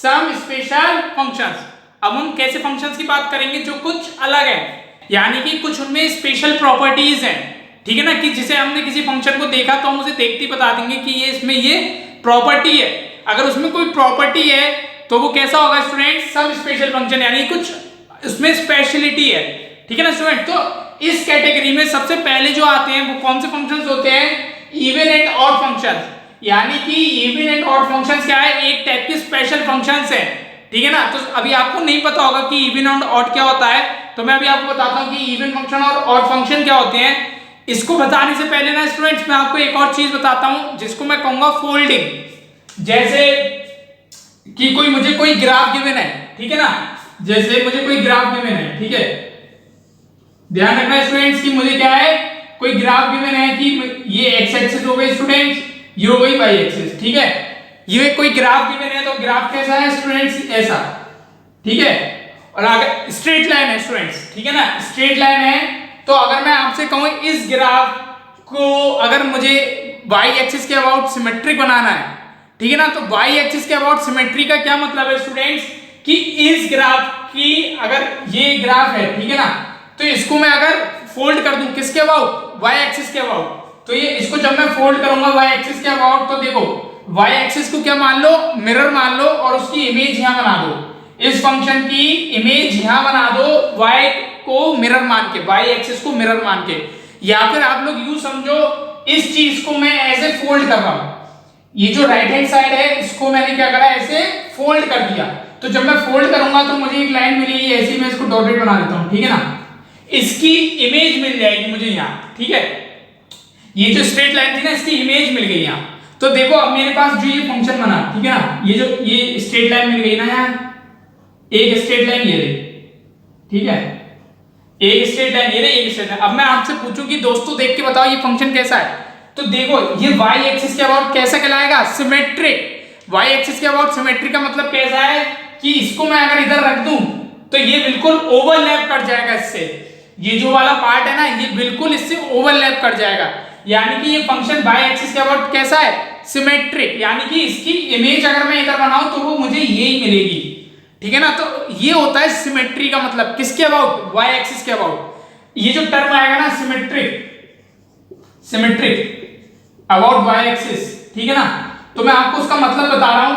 Some special functions. अब हम कैसे फंक्शंस की बात करेंगे जो कुछ अलग है, यानी कि कुछ उनमें स्पेशल प्रॉपर्टीज हैं, ठीक है ना, कि जिसे हमने किसी फंक्शन को देखा तो हम उसे देखते ही बता देंगे कि ये इसमें ये प्रॉपर्टी है। अगर उसमें कोई प्रॉपर्टी है तो वो कैसा होगा स्टूडेंट, सब स्पेशल फंक्शन, यानी कुछ उसमें स्पेशलिटी है, ठीक है ना स्टूडेंट। तो इस कैटेगरी में सबसे पहले जो आते हैं वो कौन से फंक्शंस होते हैं, इवन एंड ऑड फंक्शंस। यानी कि इवन एंड ऑड फंक्शंस क्या है, एक टाइप के स्पेशल फंक्शंस है, ठीक है ना। तो अभी आपको नहीं पता होगा कि इवन एंड ऑड क्या होता है, तो मैं अभी आपको बताता हूं कि इवन फंक्शन और ऑड फंक्शन क्या होते हैं। इसको बताने से पहले ना स्टूडेंट्स मैं आपको एक और चीज बताता हूं जिसको मैं कहूंगा फोल्डिंग। जैसे कि मुझे कोई ग्राफ गिवन है, ठीक है ना, जैसे मुझे कोई ग्राफ गिवन है, ठीक है, ध्यान रखना स्टूडेंट्स कि मुझे क्या है, कोई ग्राफ गिवन है कि ये एक्स एक्सिस हो गई स्टूडेंट्स, ये हो गई वाई एक्सिस, ठीक है। ये कोई ग्राफ गिवन है तो ग्राफ कैसा है स्टूडेंट्स, ऐसा, ठीक है। और अगर स्ट्रेट लाइन है स्टूडेंट्स, ठीक है ना, स्ट्रेट लाइन है, तो अगर मैं आपसे कहूं इस ग्राफ को अगर मुझे वाई एक्सिस के अबाउट सिमेट्रिक बनाना है, ठीक है ना, तो वाई एक्सिस के अबाउट सिमेट्री का क्या मतलब है स्टूडेंट्स, कि इस ग्राफ की अगर ये ग्राफ है, ठीक है ना, तो इसको मैं अगर फोल्ड कर दूं किसके अबाउट, वाई एक्सिस के अबाउट, तो ये इसको जब मैं फोल्ड करूंगा वाई एक्सिस के अबाउट, तो देखो वाई एक्सिस को क्या मान लो, मिरर मान लो, और उसकी इमेज यहां बना दो, इस फंक्शन की इमेज यहां बना दो वाई को मिरर मान के, वाई एक्सिस को मिरर मान के। या फिर आप लोग यूं समझो इस चीज को मैं ऐसे फोल्ड कर रहा हूं, ये जो राइट हैंड साइड है इसको मैंने क्या करा, ऐसे फोल्ड कर दिया, तो जब मैं फोल्ड करूंगा तो मुझे एक लाइन मिलेगी ऐसी, मैं इसको डॉटेड बना देता हूं, ठीक है ना, इसकी इमेज मिल जाएगी मुझे यहां, ठीक है। ये जो स्ट्रेट लाइन थी ना इसकी इमेज मिल गई यहां। तो देखो अब मेरे पास जो ये फंक्शन बना, ठीक है ना, ये स्ट्रेट लाइन मिल गई ना यहां, एक स्ट्रेट लाइन ये रही, ठीक है, एक स्ट्रेट लाइन ये रही, एक स्ट्रेट लाइन। अब मैं आपसे पूछूं कि दोस्तों देख के बताओ ये फंक्शन कैसा है, तो देखो ये y एक्सिस के अबाउट कैसा कहलाएगा, सिमेट्रिक। y एक्सिस के अबाउट सिमेट्रिक का मतलब कैसा है कि इसको मैं अगर इधर रख दूं तो ये बिल्कुल ओवरलैप कर जाएगा इससे, ये जो वाला पार्ट है ना ये बिल्कुल इससे ओवरलैप कर जाएगा, यानी कि ये फंक्शन y एक्सिस के अबाउट कैसा है, सिमेट्रिक, यानी कि इसकी इमेज अगर मैं इधर बनाऊं तो वो मुझे यही मिलेगी, ठीक है ना। तो ये होता है सिमेट्री का मतलब, किसके अबाउट, y एक्सिस के अबाउट। ये जो टर्म आएगा ना सिमेट्रिक अबाउट y एक्सिस, ठीक है ना, तो मैं आपको उसका मतलब बता रहा हूं,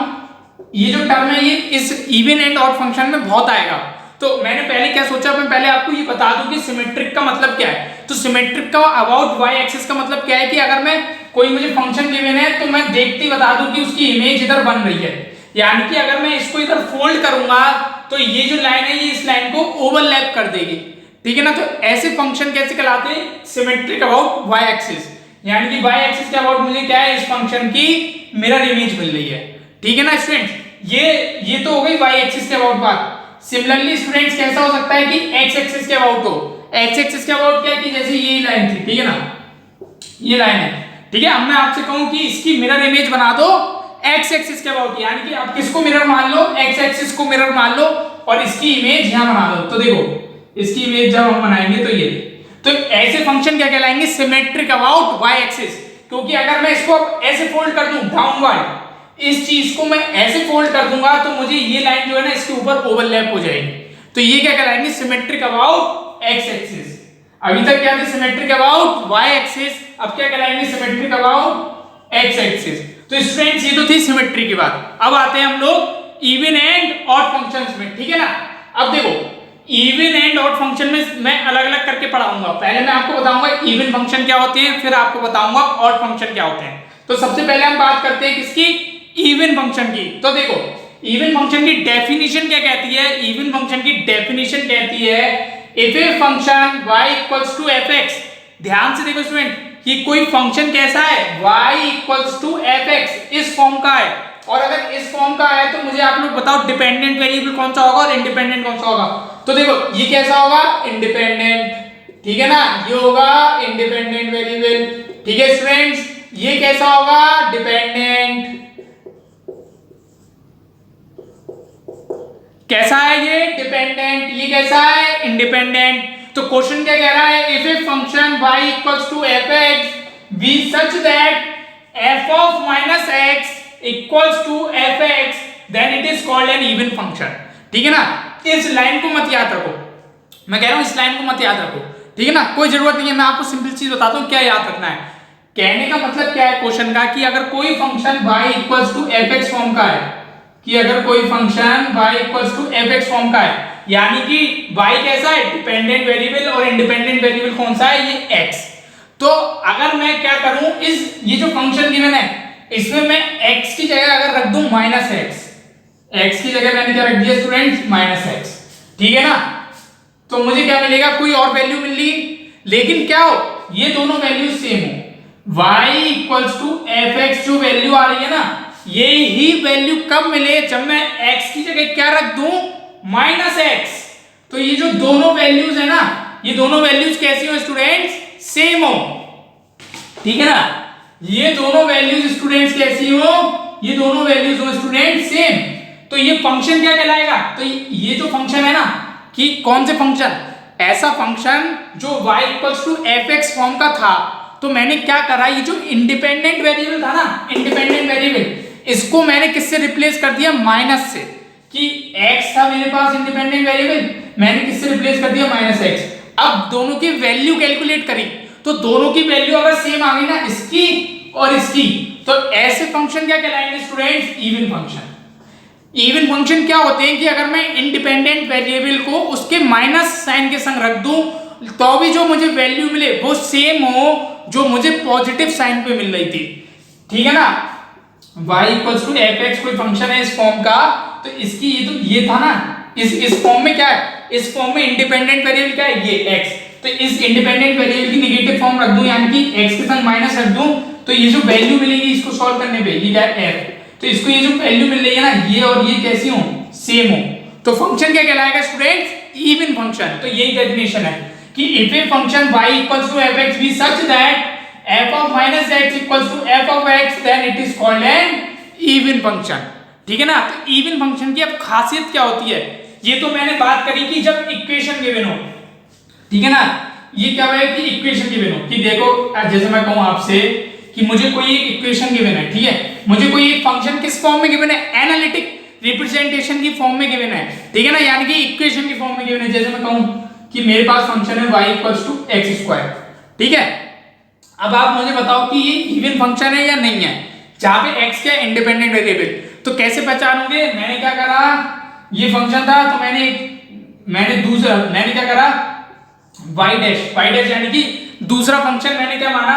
ये जो टर्म है ये इस इवन एंड ऑड फंक्शन में बहुत आएगा। तो मैंने पहले क्या सोचा, मैं पहले आपको ये बता दूं कि सिमेट्रिक का मतलब क्या है। तो सिमेट्रिक का अबाउट y एक्सिस का मतलब क्या है कि अगर मैं कोई मुझे फंक्शन गिवन है तो मैं देखते ही बता दूं कि उसकी इमेज इधर बन रही है, यानी कि अगर मैं इसको इधर फोल्ड करूंगा तो ये जो लाइन है ये इस लाइन को ओवरलैप कर देगी, ठीक है ना। तो ऐसे फंक्शन कैसे कहलाते हैं, सिमेट्रिक अबाउट y एक्सिस, यानी कि y एक्सिस के अबाउट मुझे क्या है, इस फंक्शन की मिरर इमेज मिल रही है, ठीक है ना स्टूडेंट्स। ये तो हो गई y एक्सिस के अबाउट बात। सिमिलरली स्टूडेंट्स कैसा हो सकता है कि x एक्सिस के अबाउट हो, x एक्सिस के अबाउट क्या है कि जैसे ये लाइन थी, ठीक है ना, ये लाइन है, ठीक है। अब मैं आपसे कहूं कि इसकी मिरर इमेज बना दो x एक्सिस के अबाउट, यानी कि आप किसको मिरर मान लो, x एक्सिस को मिरर मान लो और इसकी इमेज यहां बना दो। तो देखो इसकी इमेज जब हम बनाएंगे तो ये, तो ऐसे फंक्शन क्या कहलाएंगे, सिमेट्रिक अबाउट y एक्सिस। क्योंकि अगर मैं इसको ऐसे फोल्ड कर दूं डाउनवर्ड, इस चीज को मैं ऐसे फोल्ड कर दूंगा तो मुझे ये लाइन जो है ना इसके ऊपर ओवरलैप हो जाएगी, तो ये क्या कहलाएंगे, सिमेट्रिक अबाउट x एक्सिस। अभी तक क्या थे, सिमेट्रिक अबाउट y एक्सिस, अब क्या कहलाएंगे, सिमेट्रिक अबाउट x एक्सिस। तो स्टूडेंट्स ये तो थी सिमेट्री की बात। अब आते हैं हम लोग इवन एंड ऑड फंक्शंस में, ठीक है ना। अब देखो इवन एंड ऑड फंक्शन में मैं अलग अलग करके पढ़ाऊंगा, पहले मैं आपको बताऊंगा इवन फंक्शन क्या होते हैं, फिर आपको बताऊंगा ऑड फंक्शन क्या होते हैं। तो सबसे पहले हम बात करते हैं किसकी, इवन फंक्शन की। तो देखो इवन फंक्शन की डेफिनेशन क्या कहती है, इवन फंक्शन की डेफिनेशन कहती है if a function y equals to fx, ध्यान से देखो स्टूडेंट कि कोई फंक्शन कैसा है, y इक्वल्स टू fx, इस फॉर्म का है, और अगर इस फॉर्म का है तो मुझे आप लोग बताओ डिपेंडेंट वेरिएबल कौन सा होगा और इंडिपेंडेंट कौन सा होगा। तो देखो ये कैसा होगा, इंडिपेंडेंट, ठीक है ना, ये होगा इंडिपेंडेंट वेरिएबल, ठीक है स्टूडेंट्स। ये कैसा होगा, डिपेंडेंट, कैसा है ये, डिपेंडेंट, ये कैसा है, इंडिपेंडेंट। तो क्वेश्चन क्या कह रहा है, if a function y equals to fx be such that f of minus x equals to fx then it is called an even function. ठीक है ना, इस लाइन को मत याद रखो, मैं कह रहा हूं इस लाइन को मत याद रखो, ठीक है ना, कोई जरूरत नहीं है, मैं आपको सिंपल चीज बताता हूं क्या याद रखना है। कहने का मतलब क्या है क्वेश्चन का, कि अगर कोई function y equals to fx form का है, कि अगर कोई function y equals to fx form का है, यानी कि y कैसा है, डिपेंडेंट वेरिएबल, और इंडिपेंडेंट वेरिएबल कौन सा है, ये x। तो अगर मैं क्या करूं, इस ये जो फंक्शन गिवन है इसमें मैं x की जगह अगर रख दूं -x, x की जगह मैंने क्या रख दिया स्टूडेंट्स, -x, ठीक है ना, तो मुझे क्या मिलेगा, कोई और वैल्यू मिल रही, लेकिन क्या हो, ये दोनों वैल्यू सेम हो, y इक्वल्स टू fx जो वैल्यू आ रही है ना, ये ही वैल्यू कब मिले, जब मैं x की जगह क्या रख दूं, -x। तो ये जो दोनों वैल्यूज है ना, ये दोनों वैल्यूज कैसी हो स्टूडेंट्स, सेम हो, ठीक है ना, ये दोनों वैल्यूज स्टूडेंट्स कैसी हो, ये दोनों वैल्यूज हो स्टूडेंट सेम। तो ये फंक्शन क्या कहलाएगा, तो ये जो फंक्शन है ना, कि कौन से फंक्शन, ऐसा फंक्शन जो y equals to fx form का था, तो मैंने क्या करा, ये जो इंडिपेंडेंट वेरिएबल था ना, इंडिपेंडेंट वेरिएबल, इसको मैंने किससे रिप्लेस कर दिया, माइनस से, कि x था मेरे पास इंडिपेंडेंट वेरिएबल, मैंने किससे रिप्लेस कर दिया, -x। अब दोनों की वैल्यू कैलकुलेट करी, तो दोनों की वैल्यू अगर सेम आ गई ना, इसकी और इसकी, तो ऐसे फंक्शन क्या कहलाएंगे students, even function. Even function क्या होते हैं, कि अगर मैं इंडिपेंडेंट वेरिएबल को उसके माइनस साइन के संग रख दूं, तो भी जो मुझे वैल्यू मिले वो सेम हो जो मुझे पॉजिटिव साइन पे मिल रही थी, ठीक है ना। y इक्वल्स टू fx कोई फंक्शन है इस फॉर्म का, तो इसकी ये तो ये था ना, इस फॉर्म में क्या है, इस फॉर्म में इंडिपेंडेंट वेरिएबल क्या है, ये x, तो इस इंडिपेंडेंट वेरिएबल की नेगेटिव फॉर्म रख दूं, यानी कि x के संग माइनस रख दूं, तो ये जो वैल्यू मिलेगी इसको सॉल्व करने पे, ये क्या है f, तो इसको ये जो वैल्यू मिल रही है ना, ये और ये कैसी हो, सेम हो, तो फंक्शन क्या कहलाएगा स्टूडेंट्स, इवन फंक्शन। तो यही डेफिनेशन है कि if a function y equals to fx be such that f of -x equals to f of x, then it is called an even function, ठीक है ना। तो इवन फंक्शन की अब खासियत क्या होती है, ये तो मैंने बात करी कि जब इक्वेशन गिवन हो, ठीक है ना, ये क्या है कि इक्वेशन गिवन हो, कि देखो जैसे मैं कहूं आपसे कि मुझे कोई एक इक्वेशन गिवन है, ठीक है, मुझे कोई एक फंक्शन किस फॉर्म में गिवन है, एनालिटिक रिप्रेजेंटेशन की फॉर्म में गिवन है, ठीक है ना, यानी कि इक्वेशन की फॉर्म में गिवन है। जैसे मैं कहूं कि मेरे पास फंक्शन है y इक्वल्स टू x², ठीक है। अब आप मुझे बताओ कि ये इवन फंक्शन है या नहीं है, जहां पे x क्या इंडिपेंडेंट वेरिएबल, तो कैसे पहचानोगे, मैंने क्या करा, ये फंक्शन था, तो मैंने क्या करा, y डैश यानी कि दूसरा फंक्शन मैंने क्या माना,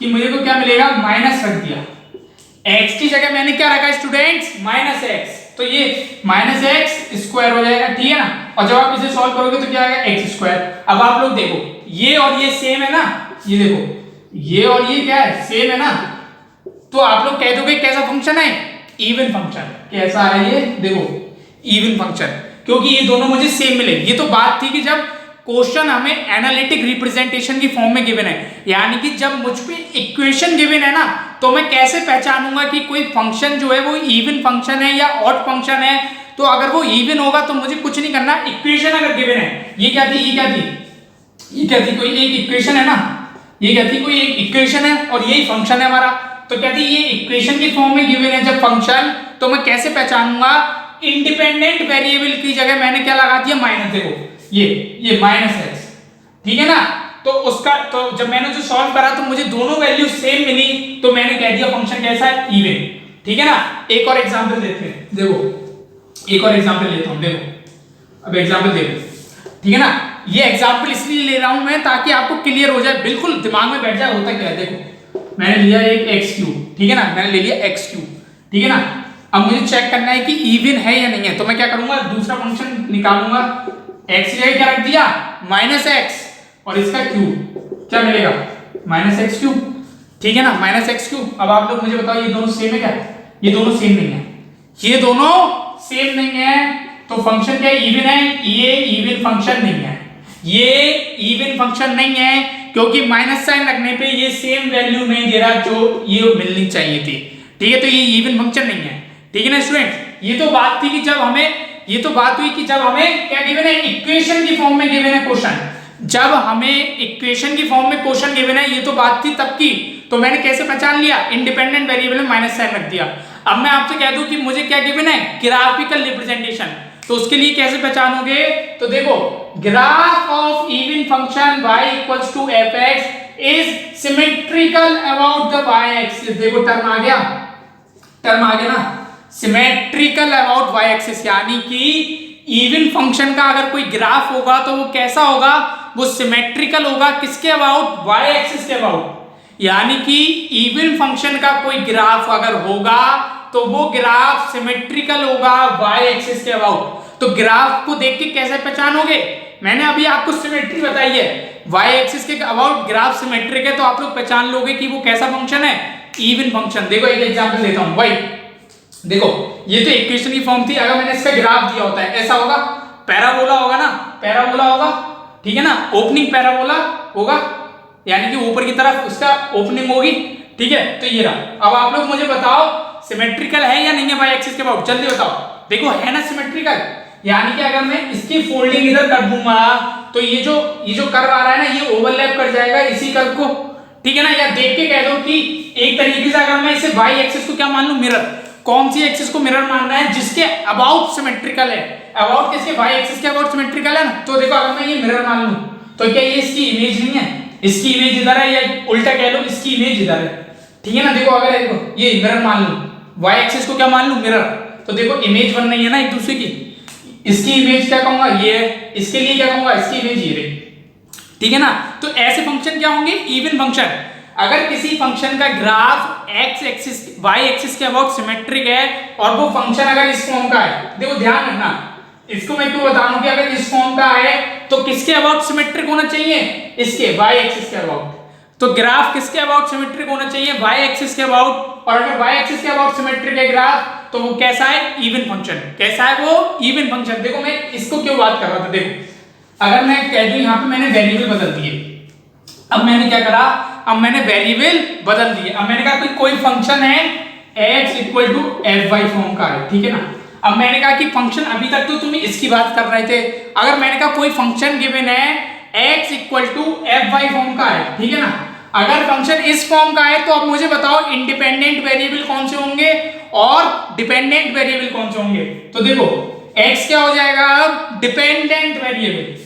कि मुझे को क्या मिलेगा, माइनस रख दिया, x की जगह मैंने क्या रखा स्टूडेंट्स, -x, तो ये -x² हो जाएगा, ठीक है ना, और जब आप इसे सॉल्व करोगे तो क्या आएगा, x²। अब आप लोग देखो, ये और ये सेम है ना, ये देखो, ये और ये क्या है, सेम है ना, तो आप लोग कह दोगे कैसा फंक्शन है, इवन फंक्शन। कैसा है ये, देखो इवन फंक्शन, क्योंकि ये दोनों मुझे सेम मिले। ये तो बात थी कि जब क्वेश्चन हमें एनालिटिक रिप्रेजेंटेशन की फॉर्म में गिवन है, यानी कि जब मुझ पे इक्वेशन गिवन है ना, तो मैं कैसे पहचानूंगा कि कोई फंक्शन जो है वो इवन फंक्शन है या ऑड फंक्शन है। तो अगर वो इवन होगा तो मुझे कुछ नहीं करना, इक्वेशन अगर गिवन है, ये क्या थी, कोई एक इक्वेशन है ना, ये क्या थी, कोई एक इक्वेशन है और यही फंक्शन है हमारा, तो क्या थी, ये इक्वेशन की फॉर्म में गिवन है जब फंक्शन, तो मैं कैसे पहचानूंगा, इंडिपेंडेंट वेरिएबल की जगह मैंने क्या लगा दिया, माइनस, देखो ये -x, ठीक है ना, तो उसका, तो जब मैंने जो सॉल्व करा तो मुझे दोनों वैल्यू सेम मिली, तो मैंने कह दिया फंक्शन कैसा है, इवन, ठीक है ना। एक और एग्जांपल लेते हैं, देखो एक और एग्जांपल लेता हूं, देखो अब एग्जांपल देखो, ठीक है ना, ये एग्जांपल इसलिए ले रहा हूं मैं ताकि आपको क्लियर हो जाए, बिल्कुल दिमाग में बैठ जाए होता क्या है। देखो मैंने लिया एक x3, ठीक है ना, मैंने ले लिया x3, ठीक है ना, अब मुझे चेक करना है कि इवन है या नहीं है, तो मैं क्या करूंगा, दूसरा फंक्शन निकालूंगा, x की जगह क्या रख दिया, -x, और इसका क्यूब, क्या मिलेगा, -x3, ठीक है ना, -x3। अब आप लोग मुझे बताओ, ये दोनों सेम है क्या, ये दोनों सेम नहीं है, ये दोनों सेम नहीं है, तो फंक्शन क्या इवन है, ये इवन फंक्शन नहीं है, ये इवन फंक्शन नहीं है, क्योंकि माइनस साइन रखने पे ये सेम वैल्यू नहीं दे रहा जो ये मिलनी चाहिए थी, ठीक है, तो ये इवन फंक्शन नहीं है, ठीक है ना स्टूडेंट। ये तो बात थी कि जब हमें, ये तो बात हुई कि जब हमें क्या गिवन है, इक्वेशन की फॉर्म में गिवन है क्वेश्चन, जब हमें इक्वेशन की फॉर्म में क्वेश्चन गिवन है, ये तो बात थी तब की, तो मैंने कैसे पहचान लिया, इंडिपेंडेंट वेरिएबल में माइनस साइन रख दिया। अब मैं आपसे कह दूं कि मुझे क्या गिवन है, ग्राफिकल रिप्रेजेंटेशन, तो उसके लिए कैसे पहचानोगे, तो देखो graph of even function y equals to fx is symmetrical about the y axis. देखो टर्म आ गया ना, सिमेट्रिकल अबाउट y एक्सिस, यानी कि इवन फंक्शन का अगर कोई ग्राफ होगा तो वो कैसा होगा, वो सिमेट्रिकल होगा किसके अबाउट, y एक्सिस के अबाउट। यानी कि इवन फंक्शन का कोई ग्राफ अगर होगा तो वो ग्राफ सिमेट्रिकल होगा y एक्सिस के अबाउट। तो ग्राफ को देख के कैसे पहचानोगे, मैंने अभी आपको सिमेट्री बताई है, y एक्सिस के अबाउट ग्राफ सिमेट्रिक है, तो आप लोग पहचान लोगे कि वो कैसा फंक्शन है, इवन फंक्शन। देखो एक एग्जांपल देता हूं भाई, देखो ये तो इक्वेशन की फॉर्म थी, अगर मैंने इसका ग्राफ दिया होता है ऐसा होगा, पैराबोला होगा ना, पैराबोला होगा, ठीक है ना, ओपनिंग पैराबोला होगा, यानी कि ऊपर की तरफ उसका ओपनिंग होगी, ठीक है। तो ये रहा। अब आप लोग मुझे बताओ सिमेट्रिकल है या नहीं है y एक्सिस के अबाउट, जल्दी बताओ। देखो है ना सिमेट्रिकल, यानी कि अगर मैं इसकी फोल्डिंग इधर कर दूंगा तो ये जो कर्व आ रहा है ना, ये ओवरलैप कर जाएगा इसी कर्व को, ठीक है ना। या देख के कह दो कि एक तरीके से अगर मैं इसे y एक्सिस को क्या मान लूं, मिरर, कौन सी एक्सिस को मिरर मानना है, जिसके अबाउट सिमेट्रिकल है, अबाउट किसके, y एक्सिस के अबाउट सिमेट्रिकल है ना। तो देखो अगर मैं ये मिरर मान लूं तो क्या ये इसकी इमेज नहीं है, इसकी इमेज इधर है, या उल्टा कह लो इसकी इमेज इधर है, ठीक है ना। देखो अगर देखो ये मिरर मान लूं, y एक्सिस को क्या मान लूं, मिरर, तो देखो इमेज बन रही है ना एक दूसरे की, इसकी इमेज क्या कहूंगा, ये, इसके लिए क्या कहूंगा, इसकी इमेज ये रही, ठीक है ना। तो ऐसे फंक्शन क्या होंगे, इवन फंक्शन। अगर किसी फंक्शन का graph x axis y axis के अबाउट सिमेट्रिक है और वो फंक्शन अगर इस फॉर्म का है, देखो ध्यान रखना, इसको मैं क्यों बता रहा हूं कि अगर इस फॉर्म का है तो किसके अबाउट सिमेट्रिक होना चाहिए, इसके y एक्सिस के अबाउट। तो ग्राफ किसके अबाउट सिमेट्रिक होना चाहिए, y एक्सिस के अबाउट। और अगर y एक्सिस के अबाउट सिमेट्रिक है ग्राफ तो वो कैसा है, इवन फंक्शन। कैसा है वो, इवन फंक्शन। देखो मैं इसको क्यों बात कर रहा था, देखो अगर मैं कह दूं यहां पे मैंने वेरिएबल बदल दिए, अब मैंने क्या करा, अब मैंने वेरिएबल बदल दिए, अब मैंने कहा कोई फंक्शन है x equal to fy form का है, ठीक है ना। अब मैंने कहा कि फंक्शन, अभी तक तो तुम इसकी बात कर रहे थे, अगर मैंने कहा कोई फंक्शन गिवन है x equal to fy form का है, ठीक है ना। अगर फंक्शन इस फॉर्म का है तो अब मुझे बताओ इंडिपेंडेंट वेरिएबल कौन से होंगे और डिपेंडेंट वेरिएबल कौन से होंगे। तो देखो x क्या हो जाएगा, अब डिपेंडेंट वेरिएबल,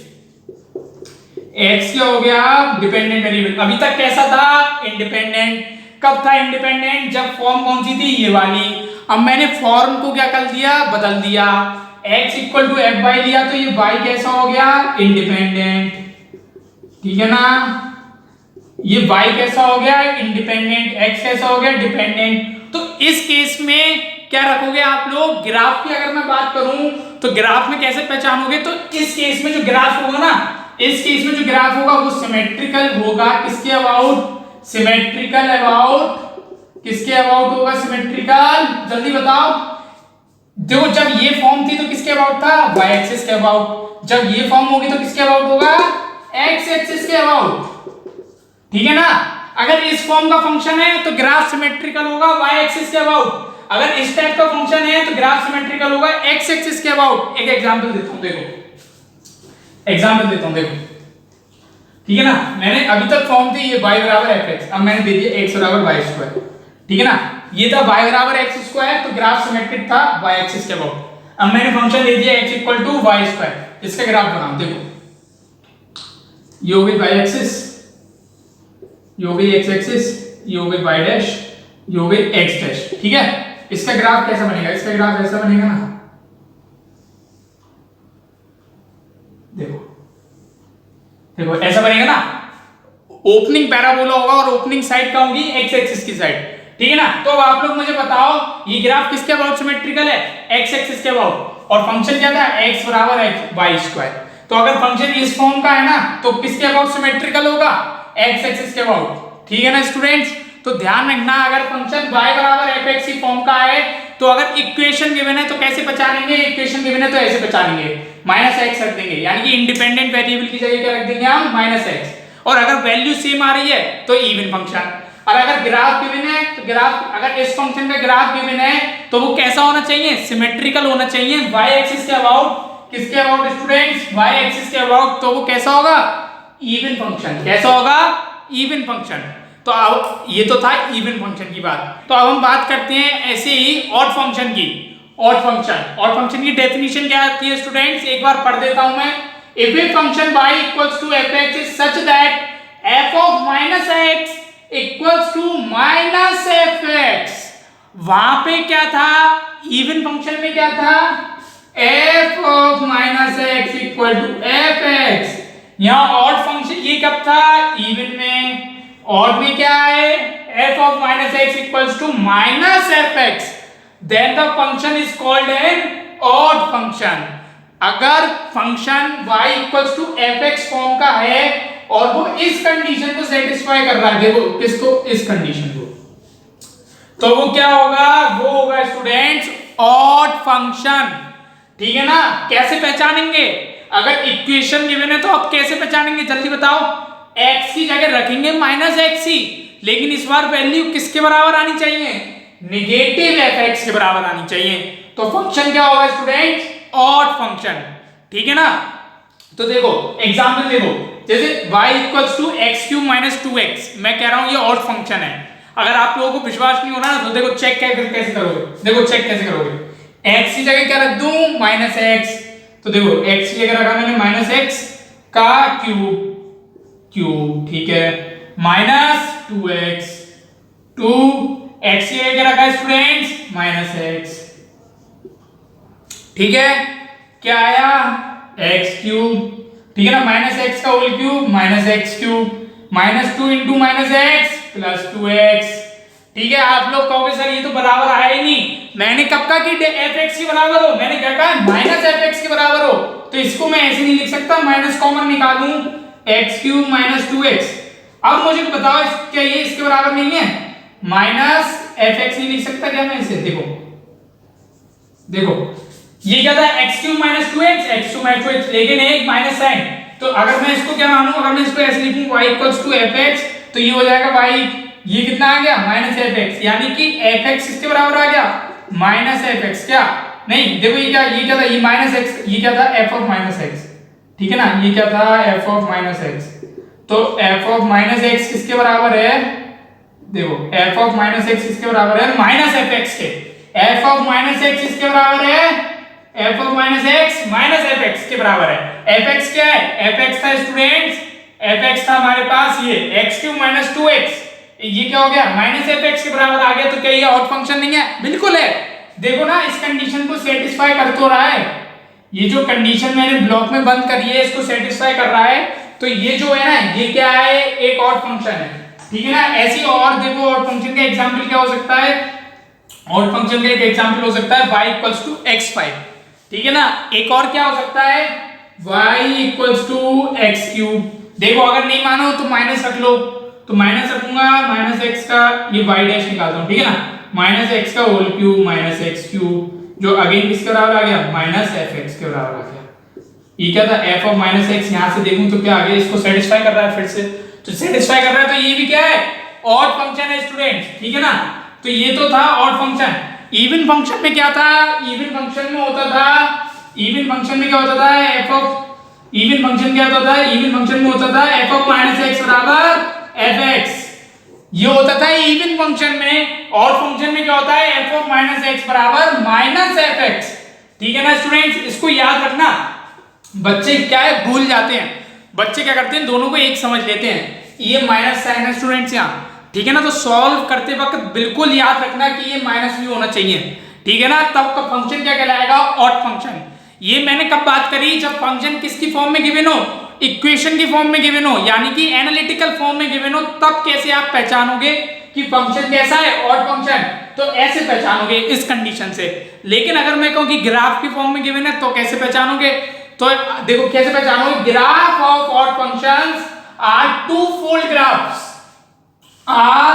x क्या हो गया, डिपेंडेंट वेरिएबल। अभी तक कैसा था, इंडिपेंडेंट। कब था इंडिपेंडेंट, जब फॉर्म कौन सी थी, ये वाली। अब मैंने फॉर्म को क्या कर दिया, बदल दिया, x इक्वल टू fy लिया तो ये y कैसा हो गया, इंडिपेंडेंट, ठीक है ना। ये y कैसा हो गया, इंडिपेंडेंट, x कैसा हो गया, डिपेंडेंट। तो इस केस में क्या रखोगे आप लोग, ग्राफ की अगर मैं बात करूं तो ग्राफ में कैसे पहचानोगे, तो इस केस में जो ग्राफ होगा ना, इस केस में जो ग्राफ होगा वो सिमेट्रिकल होगा किसके अबाउट, सिमेट्रिकल अबाउट, किसके अबाउट होगा, सिमेट्रिकल। जल्दी बताओ, देखो जब ये फॉर्म थी तो किसके अबाउट था, y एक्सिस के अबाउट। जब ये फॉर्म होगी तो किसके अबाउट होगा, x एक्सिस के अबाउट, ठीक है ना। अगर इस फॉर्म का फंक्शन है तो ग्राफ सिमेट्रिकल होगा y एक्सिस के अबाउट। अगर इस टाइप का फंक्शन है तो ग्राफ सिमेट्रिकल होगा x एक्सिस के अबाउट। एक एग्जांपल देता हूं, देखो एग्जांपल देता हूं, देखो ठीक है ना। मैंने अभी तक फॉर्म थी ये y बराबर fx, अब मैंने दे दिया x बराबर y स्क्वायर, ठीक है ना। ये था y बराबर x स्क्वायर, तो ग्राफ सिमेट्रिक था y एक्सिस के अबाउट। अब मैंने फंक्शन दे दिया x equal to y square, इसका ग्राफ बनाओ। देखो ये हो गई y एक्सिस, ये हो गई x एक्सिस, ये हो गई y डैश, ये हो गई x डैश, ठीक है। इसका ग्राफ कैसा बनेगा, इसका ग्राफ ऐसा बनेगा ना, देखो देखो ऐसा बनेगा ना। ओपनिंग पैराबोला होगा और ओपनिंग साइड का होगी x एक्सिस की साइड, ठीक है ना। तो अब आप लोग मुझे बताओ ये ग्राफ किसके अबाउट सिमेट्रिकल है, x एक्सिस के अबाउट। और फंक्शन क्या था, x बराबर y स्क्वायर। तो अगर फंक्शन इस फॉर्म का है ना तो किसके अबाउट सिमेट्रिकल होगा, x एक्सिस के अबाउट, ठीक है ना स्टूडेंट्स। तो ध्यान रखना, अगर फंक्शन y बराबर fx की फॉर्म का है तो अगर इक्वेशन गिवन है तो कैसे पहचानेंगे, इक्वेशन गिवन है तो ऐसे पहचानेंगे, -x रख देंगे, यानी कि इंडिपेंडेंट वेरिएबल की जगह क्या रख देंगे हम, -x। और अगर वैल्यू सेम आ रही है तो इवन फंक्शन। और अगर ग्राफ गिवन है तो ग्राफ, अगर इस फंक्शन का ग्राफ गिवन है तो वो कैसा होना चाहिए, सिमेट्रिकल होना चाहिए y एक्सिस के अबाउट। किसके अबाउट स्टूडेंट्स, y एक्सिस के अबाउट। तो वो कैसा होगा, इवन फंक्शन। कैसा होगा, इवन फंक्शन। तो अब ये तो था इवन फंक्शन की बात। तो अब हम बात करते हैं ऐसे ही ऑड फंक्शन की। ऑड फंक्शन की डेफिनेशन क्या आती है स्टूडेंट्स, एक बार पढ़ देता हूं मैं। If a function y equals to fx is such that f of minus x equals to minus fx, वहां पे क्या था, इवन फंक्शन में क्या था, f of minus x equal to fx। यहां ऑड फंक्शन ये कब था, इवन में। ऑड में क्या है, f of minus x equals to minus fx, then the function is called an odd function। अगर function y equals to fx form का है और वो इस कंडीशन को सेटिस्फाई कर रहा है, देखो किसको, इस कंडीशन को, तो वो क्या होगा, वो होगा स्टूडेंट्स ऑड फंक्शन। ठीक है ना। कैसे पहचानेंगे, अगर इक्वेशन गिवन है तो आप कैसे पहचानेंगे, जल्दी बताओ। x की जगह रखेंगे माइनस एक्स ही, लेकिन इस बार वैल्यू किसके बराबर आनी चाहिए, निगेटिव fx के बराबर आनी चाहिए। तो फंक्शन क्या होगा स्टूडेंट्स, ऑड फंक्शन। ठीक है ना। तो देखो एग्जांपल देखो, जैसे y equals to x cube minus 2x, मैं कह रहा हूं ये ऑड फंक्शन है। अगर आप लोगों को विश्वास नहीं हो रहा ना तो देखो चेक कैसे करोगे, देखो चेक कैसे करोगे। x की जगह क्या रख दूं, माइनस एक्स, तो देखो x की जगह रखा मैंने माइनस एक्स का क्यूब, ठीक है, माइनस 2x, 2x की जगह रखा है स्टूडेंट्स माइनस एक्स। ठीक है, क्या आया, एक्स क्यूब, ठीक है ना, माइनस एक्स का whole cube minus x cube, minus 2 into minus x plus 2x। ठीक है, आप लोग कहोगे सर ये तो बराबर आया ही नहीं, मैंने कब कहा कि fx के बराबर हो, मैंने क्या कहा, माइनस fx के बराबर हो, तो इसको मैं ऐसे नहीं लिख सकता, माइनस कॉमन निकालूं, एक्स क्यूब माइनस 2x। अब मुझे बताओ क्या ये इसके बराबर नहीं है, माइनस fx नहीं लिख सकता क्या मैं इसे, देखो ये क्या था, x cube minus 2x, x cube minus 2x, लेकिन एक माइनस साइन, तो अगर मैं इसको क्या मानूं, अगर मैं इसको ऐसे लिखूं y इक्वल्स टू fx, तो ये हो जाएगा y, ये कितना आ गया, माइनस fx, यानी कि fx किसके बराबर आ गया, माइनस fx। क्या नहीं, देखो ये क्या था, ये माइनस x, ये क्या था, f ऑफ माइनस x। ठीक है ना, ये क्या था, f ऑफ माइनस x, तो f ऑफ माइनस x किसके बराबर है, देखो f ऑफ माइनस x किसके बराबर है, माइनस fx के। f ऑफ माइनस x किसके बराबर है, f of minus x minus fx के बराबर है। fx क्या है, fx था स्टूडेंट्स, fx था हमारे पास ये x क्यूब माइनस 2x, ये क्या हो गया, माइनस fx के बराबर आ गया, तो क्या ये ऑड फंक्शन नहीं है, बिल्कुल है। देखो ना इस कंडीशन को सेटिस्फाई कर तो रहा है, ये जो कंडीशन मैंने ब्लॉक में बंद करी है इसको सेटिस्फाई कर रहा है, तो ये जो है ना ये क्या है, एक ऑड फंक्शन है। ठीक है ना। ऐसी और देखो ऑड फंक्शन का एग्जांपल क्या हो सकता है, ऑड फंक्शन का एक एग्जांपल हो सकता है y इक्वल्स टू x5। ठीक है ना। एक और क्या हो सकता है, y equals to x cube. देखो अगर नहीं मानो तो माइनस रख लो, तो माइनस रखूंगा, माइनस एक्स का ये y डैश निकालता हूं, ठीक है ना, माइनस एक्स का whole cube minus x cube, जो अगेन किसके बराबर आ गया, माइनस fx के बराबर आ गया। ये क्या था, f ऑफ माइनस एक्स, यहां से देखूं तो क्या आ गया, इसको सेटिस्फाई कर रहा है फिर से, तो सेटिस्फाई कर रहा है, तो ये भी क्या है, ऑड फंक्शन है स्टूडेंट्स। ठीक है ना। तो ये तो था ऑड फंक्शन। इवन फंक्शन में क्या था, इवन फंक्शन में होता था, इवन फंक्शन में क्या होता था, f ऑफ, इवन फंक्शन क्या होता था, इवन फंक्शन में होता था f ऑफ माइनस एक्स बराबर fx, ये होता था इवन फंक्शन में। ऑड फंक्शन में क्या होता है, f ऑफ माइनस एक्स बराबर माइनस fx। ठीक है ना स्टूडेंट्स, इसको याद रखना, बच्चे क्या है भूल जाते हैं, बच्चे क्या करते हैं दोनों को एक समझ लेते हैं, ये माइनस साइन है स्टूडेंट्स यहाँ। ठीक है ना। तो सॉल्व करते वक्त बिल्कुल याद रखना कि ये माइनस भी होना चाहिए। ठीक है ना। तब का फंक्शन क्या कहलाएगा, ऑड फंक्शन। ये मैंने कब बात करी, जब फंक्शन किसकी फॉर्म में गिवन हो, इक्वेशन की फॉर्म में गिवन हो, यानी कि एनालिटिकल फॉर्म में गिवन हो, तब कैसे आप पहचानोगे कि फंक्शन कैसा है, ऑड फंक्शन, तो ऐसे पहचानोगे इस कंडीशन से। लेकिन अगर मैं कहूं कि ग्राफ की फॉर्म में गिवन है तो कैसे पहचानोगे, तो देखो कैसे पहचानोगे, graph of odd functions are two fold graphs, are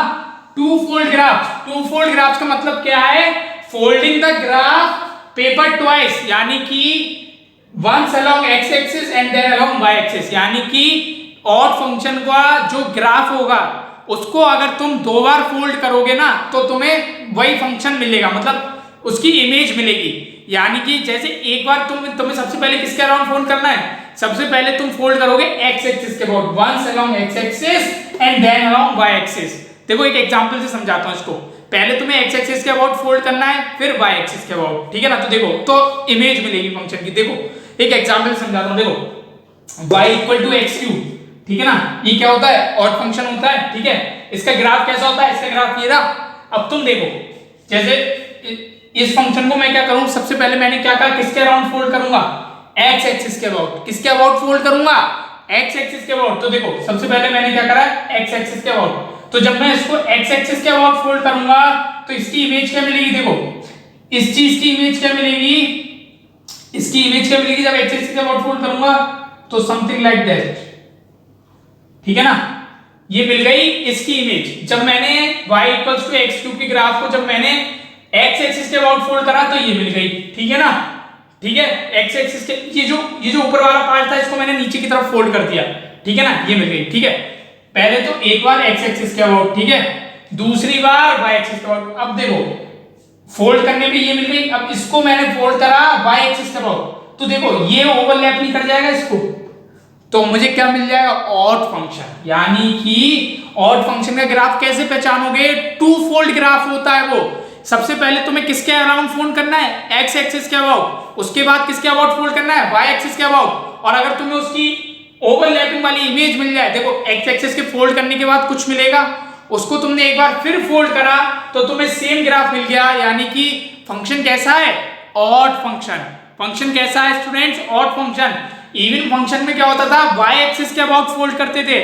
two fold graphs. Two fold graphs का मतलब क्या है, folding the graph paper twice, यानी कि once along x axis and then along Y axis, यानी कि ऑड फंक्शन का जो ग्राफ होगा उसको अगर तुम दो बार फोल्ड करोगे ना तो तुम्हें वही फंक्शन मिलेगा, मतलब उसकी इमेज मिलेगी। यानी कि जैसे एक बार तुम्हें सबसे पहले किसके अराउंड फोल्ड करना है, सबसे पहले तुम फोल्ड करोगे एक्स एक्सिस के about, once along x axis and then along Y axis. देखो एक एग्जांपल से समझाता हूं इसको। पहले तुम्हें एक्स एक्सिस के अबाउट फोल्ड करना है, फिर वाई एक्सिस के अबाउट, ठीक है ना। तो देखो तो इमेज मिलेगी फंक्शन की। देखो एक एग्जांपल से समझाता हूं। देखो y equal to x cube, ठीक है ना। ये क्या होता है, ऑड फंक्शन होता है, ठीक है। इसका ग्राफ कैसा होता है, इसका ग्राफ ये रहा। अब तुम देखो जैसे इस फंक्शन को मैं क्या करूं, सबसे पहले मैंने क्या कहा, किसके अराउंड फोल्ड करूंगा, एक्स एक्सिस के अबाउट। किसके अबाउट फोल्ड करूंगा, एक्स एक्सिस के अबाउट। तो देखो सबसे पहले मैंने क्या करा, एक्स एक्सिस के अबाउट। तो जब मैं इसको एक्स एक्सिस के अबाउट फोल्ड करूंगा तो इसकी इमेज क्या मिलेगी, देखो इस चीज की इमेज क्या मिलेगी, इसकी इमेज क्या मिलेगी जब एक्स एक्सिस के अबाउट फोल्ड करूंगा, तो समथिंग लाइक दैट, ठीक है ना। ये मिल गई इसकी इमेज। जब मैंने y equals to x cube के ग्राफ को जब मैंने x एक्सिस के अबाउट फोल्ड करा तो ये मिल गई, ठीक है ना। ठीक है, x एक्सिस के ये जो ऊपर वाला पार्ट था इसको मैंने नीचे की तरफ फोल्ड कर दिया, ठीक है ना, ये मिल गई, ठीक है। पहले तो एक बार x एक्सिस के अबाउट, ठीक है, दूसरी बार y एक्सिस के अबाउट। अब देखो फोल्ड करने पे ये मिल गई। अब इसको मैंने फोल्ड करा y एक्सिस के अबाउट, तो देखो ये ओवरलैप नहीं कर जाएगा इसको, तो मुझे क्या मिल जाएगा, ऑड फंक्शन। यानी कि ऑड फंक्शन का ग्राफ कैसे पहचानोगे, टू फोल्ड ग्राफ होता है वो। सबसे पहले तुम्हें किसके अराउंड फोल्ड करना है, एक्स एक्सिस के अबाउट, उसके बाद किसके अबाउट फोल्ड करना है, वाई एक्सिस के अबाउट। और अगर तुम्हें उसकी ओवरलैपिंग वाली इमेज मिल जाए, देखो एक्स एक्सिस के फोल्ड करने के बाद कुछ मिलेगा, उसको तुमने एक बार फिर फोल्ड करा तो तुम्हें सेम ग्राफ मिल गया। यानी कि फंक्शन कैसा है, ऑड फंक्शन। फंक्शन कैसा है students, odd function. Even function में क्या होता था, y एक्सिस के अबाउट फोल्ड करते थे।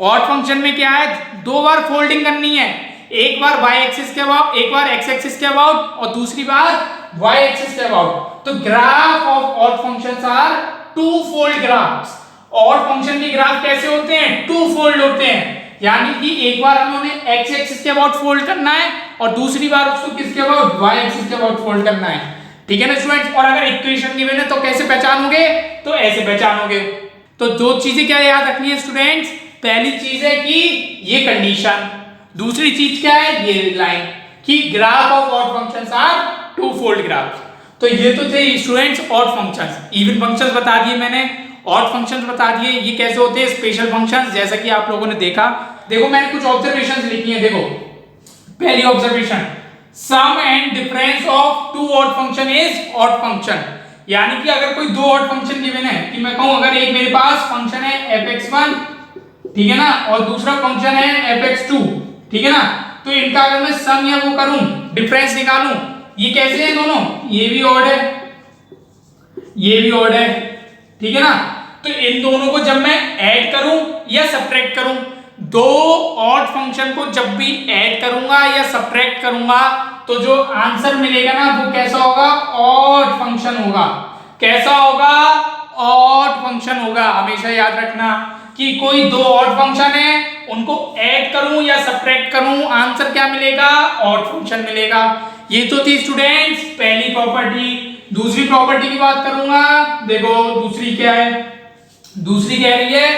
ऑड फंक्शन में क्या है, दो बार फोल्डिंग करनी है, एक बार y एक्सिस के अबाउट, एक बार x एक्सिस के अबाउट और दूसरी बार y एक्सिस के अबाउट। तो graph of odd functions are two fold graphs. Odd function के ग्राफ कैसे होते हैं, टू फोल्ड होते हैं। यानी कि एक बार हमें x एक्सिस के अबाउट फोल्ड करना है और दूसरी बार उसको किसके अबाउट, y एक्सिस के अबाउट फोल्ड करना है, ठीक है ना स्टूडेंट्स। और अगर इक्वेशन गिवन है तो कैसे पहचानोगे, तो ऐसे पहचानोगे। तो दो चीजें क्या याद रखनी है स्टूडेंट्स, पहली चीज है कि ये कंडीशन, दूसरी चीज क्या है, ये लाइन, कि graph of odd functions are two fold graphs. तो ये तो थे students odd functions. Even functions बता दिए मैंने, ऑड फंक्शंस बता दिए, ये कैसे होते हैं, स्पेशल फंक्शंस, जैसा कि आप लोगों ने देखा। देखो मैंने कुछ ऑब्जर्वेशंस लिखी हैं। देखो पहली observation, sum and difference of two odd function is odd function. यानी कि अगर कोई दो ऑड फंक्शन गिवन है, कि मैं कहूं अगर एक मेरे पास फंक्शन है fx1, ठीक है ना, और दूसरा फंक्शन है fx2, ठीक है ना, तो इनका अगर मैं सम या वो करूं, डिफरेंस निकालूं, ये कैसे हैं दोनों, ये भी ऑड है, ये भी ऑड है, ठीक है ना। तो इन दोनों को जब मैं ऐड करूं या सब्ट्रैक्ट करूं, दो ऑड फंक्शन को जब भी ऐड करूंगा या सब्ट्रैक्ट करूंगा तो जो आंसर मिलेगा ना वो कैसा होगा, ऑड फंक्शन होगा। कैसा होगा, ऑड फंक्शन होगा। हमेशा याद रखना कि कोई दो ऑड फंक्शन है, उनको ऐड करूं या सब्ट्रैक्ट करूं, आंसर क्या मिलेगा, ऑड फंक्शन मिलेगा। ये तो थी स्टूडेंट्स पहली प्रॉपर्टी। दूसरी प्रॉपर्टी की बात करूंगा। देखो दूसरी क्या है, दूसरी कह रही है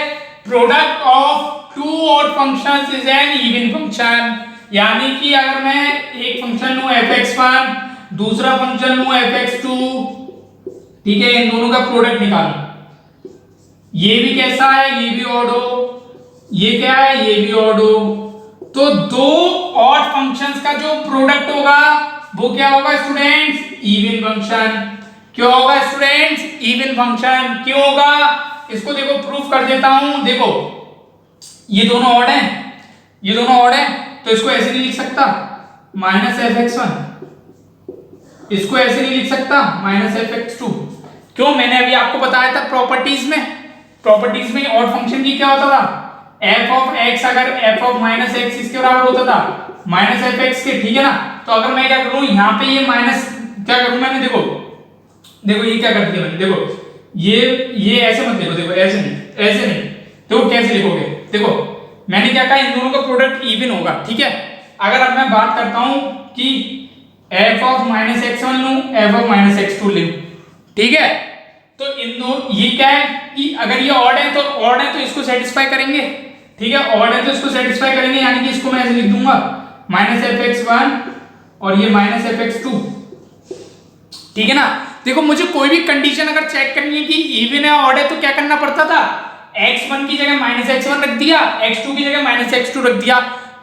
product of two odd functions is an even function. यानी कि अगर मैं एक फंक्शन लूं fx1, दूसरा फंक्शन लूं fx2, ठीक है, इन दोनों का प्रोडक्ट निकालूं, ये भी कैसा है, ये भी ऑड हो, ये क्या है, ये भी ऑड हो, तो दो ऑड फंक्शंस का जो प्रोडक्ट होगा वो क्या होगा स्टूडेंट्स, इवन फंक्शन। क्यों होगा स्टूडेंट्स, इवन फंक्शन। क्यों होगा, इसको देखो प्रूफ कर देता हूं। देखो ये दोनों ऑड हैं, ये दोनों ऑड हैं, तो इसको ऐसे नहीं लिख सकता माइनस fx1, इसको ऐसे नहीं लिख सकता माइनस fx2। क्यों, मैंने अभी आपको बताया था प्रॉपर्टीज में ऑड फंक्शन की क्या होता था, f ऑफ x अगर f ऑफ माइनस x इसके बराबर होता था माइनस fx के, ठीक है ना। तो अगर मैं क्या करूं, यहाँ पे ये माइनस क्या करूं मैंने, देखो ये क्या कर दिया मैंने, देखो ये ऐसे मत लिखो, देखो ऐसे नहीं, देखो कैसे लिखोगे, देखो मैंने क्या कहा, इन दोनों का प्रोडक्ट इवन होगा, ठीक है। अगर अब मैं बात करता हूं कि f ऑफ माइनस x1 लूं, f ऑफ माइनस x2 लूं, ठीक है, तो इन दो ये क्या है कि अगर ये ऑड है तो इसको सेटिस्फाई करेंगे, ठीक है, ऑड है तो इसको सेटिस्फाई करेंगे। यानी कि इसको मैं ऐसे लिख दूंगा माइनस fx1 और ये माइनस fx2, ठीक है ना। देखो मुझे कोई भी कंडीशन अगर चेक करनी है कि इवन है ऑड है तो क्या करना पड़ता था, x1 की जगह -x1 रख दिया, x2 की जगह -x2 रख दिया।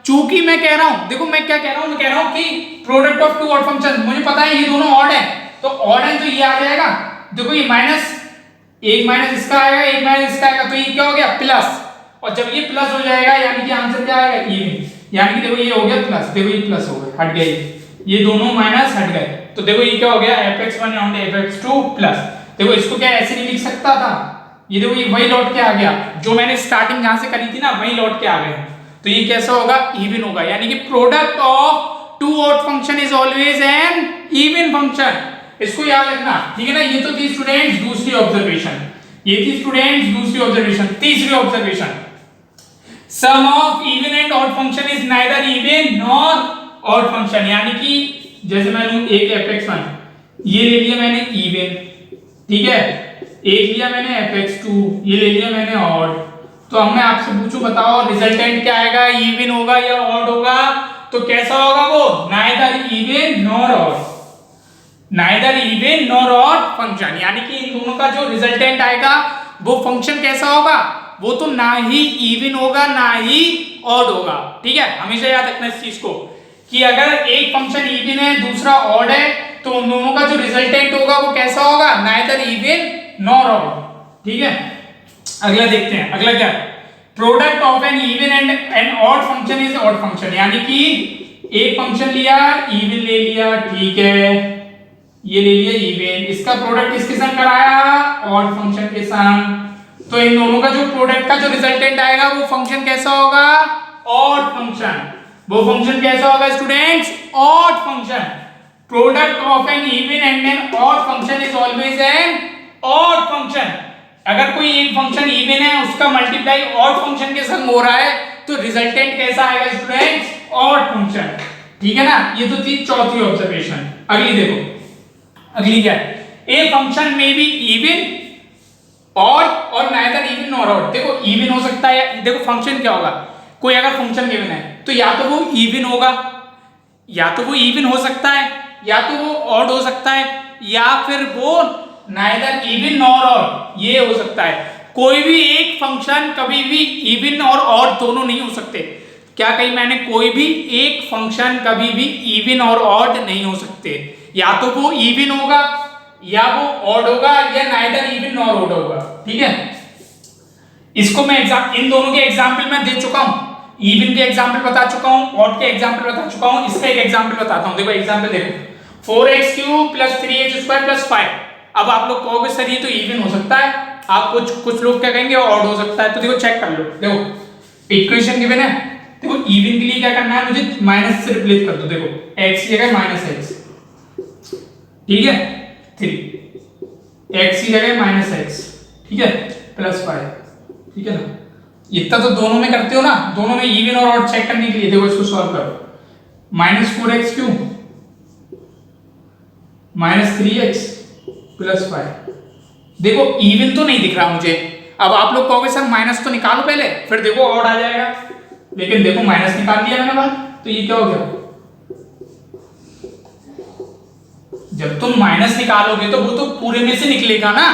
चूंकि मैं कह रहा हूं, देखो मैं क्या कह रहा हूं, मैं कह रहा हूं कि product of two odd function, मुझे पता है ये दोनों ऑड है, तो ऑड है तो ये आ जाएगा। देखो ये माइनस, एक माइनस इसका आएगा, एक माइनस इसका आएगा, तो ये क्या हो गया प्लस, और जब ये प्लस हो जाएगा यानी कि आंसर क्या आएगा इवन, यानी कि देखो ये हो गया प्लस, देखो ये प्लस हो गया, हट गया ये दोनों माइनस हट गए, तो देखो ये क्या हो गया fx1 ऑन fx2 प्लस। देखो इसको क्या ऐसे नहीं लिख सकता था, ये देखो ये वही लौट के आ गया, जो मैंने स्टार्टिंग जहां से करी थी ना वही लौट के आ गए, तो ये कैसा होगा इवन होगा, यानी कि product of two odd function is always an even function, इसको याद रखना, ठीक है ना। ये तो थी स्टूडेंट्स दूसरी ऑब्जर्वेशन, ये थी स्टूडेंट्स दूसरी ऑब्जर्वेशन। तीसरी observation, sum of even and odd function is neither even nor odd function, यानी कि जैसे मैं लूं एक fx1, ये ले लिया मैंने इवन, ठीक है, एक लिया मैंने fx2, ये ले लिया मैंने ऑड, तो अब मैं आपसे पूछूं बताओ रिजल्टेंट क्या आएगा, इवन होगा या ऑड होगा, तो कैसा होगा वो neither even nor odd, neither even nor odd function, यानी कि इन दोनों का जो रिजल्टेंट आएगा वो फंक्शन कैसा होगा, वो तो ना ही इवन होगा ना ही ऑड होगा, ठीक है। हमेशा याद रखना इस चीज को कि अगर एक फंक्शन इवन है दूसरा ऑड है तो उन दोनों का जो रिजल्टेंट होगा वो कैसा होगा नाइदर इवन नॉर ऑड, ठीक है। अगला देखते हैं, अगला क्या, product of an even and an odd function is odd function, यानी कि एक फंक्शन लिया इवन ले लिया, ठीक है, ये ले लिया इवन, इसका प्रोडक्ट किसके संग कराया ऑड फंक्शन के संग, तो इन दोनों का जो प्रोडक्ट का जो रिजल्टेंट आएगा वो फंक्शन कैसा होगा ऑड फंक्शन, वो फंक्शन कैसा होगा students odd function. Product of an even and an odd function is always an odd function, अगर कोई एक फंक्शन इवन है उसका मल्टीप्लाई ऑड फंक्शन के संग हो रहा है तो रिजल्टेंट कैसा आएगा स्टूडेंट्स ऑड फंक्शन, ठीक है ना। ये तो थी चौथी ऑब्जर्वेशन। अगली देखो, अगली क्या है, ए फंक्शन में बी इवन ऑड और नाइदर इवन नॉर ऑड। देखो इवन हो सकता है, देखो फंक्शन क्या होगा, कोई अगर फंक्शन गिवन है तो या तो वो इवन होगा, या तो वो इवन हो सकता है, या तो वो ऑड हो सकता है, या फिर वो नाइदर इवन नॉर ऑड ये हो सकता है। कोई भी एक फंक्शन कभी भी इवन और ऑड दोनों नहीं हो सकते। क्या कही मैंने, कोई भी एक फंक्शन कभी भी इवन और ऑड नहीं हो सकते, या तो वो इवन होगा या वो ऑड होगा या नाइदर इवन नॉर ऑड होगा, ठीक है। इसको मैं इन दोनों के एग्जांपल मैं दे चुका हूं, इवन के एग्जांपल बता चुका हूं, ऑड के एग्जांपल बता चुका हूं, इसका एक एग्जांपल बताता हूं। देखो एग्जांपल देखो, 4x³ + 3x² + 5। अब आप लोग कहोगे सर ये तो इवन हो सकता है, आप कुछ लोग क्या कहेंगे ऑड हो सकता है, तो देखो चेक कर लो, देखो इक्वेशन गिवन है, देखो इवन के लिए क्या करना है, मुझे माइनस से रिप्लेस कर दो, देखो x की जगह -x, ठीक है, 3 x की जगह -x, ठीक है, +5, ठीक है ना। इतना तो दोनों में करते हो ना, दोनों में इवन और ऑड चेक करने के लिए देखो इसको सॉल्व करो, -4x³ -3x + 5। देखो इवन तो नहीं दिख रहा मुझे, अब आप लोग कहोगे सर माइनस तो निकालो पहले फिर देखो ऑड आ जाएगा, लेकिन देखो माइनस निकाल दिया मैंने बाहर, तो ये क्या हो गया, जब तुम माइनस निकालोगे तो वो तो पूरे में से निकलेगा ना,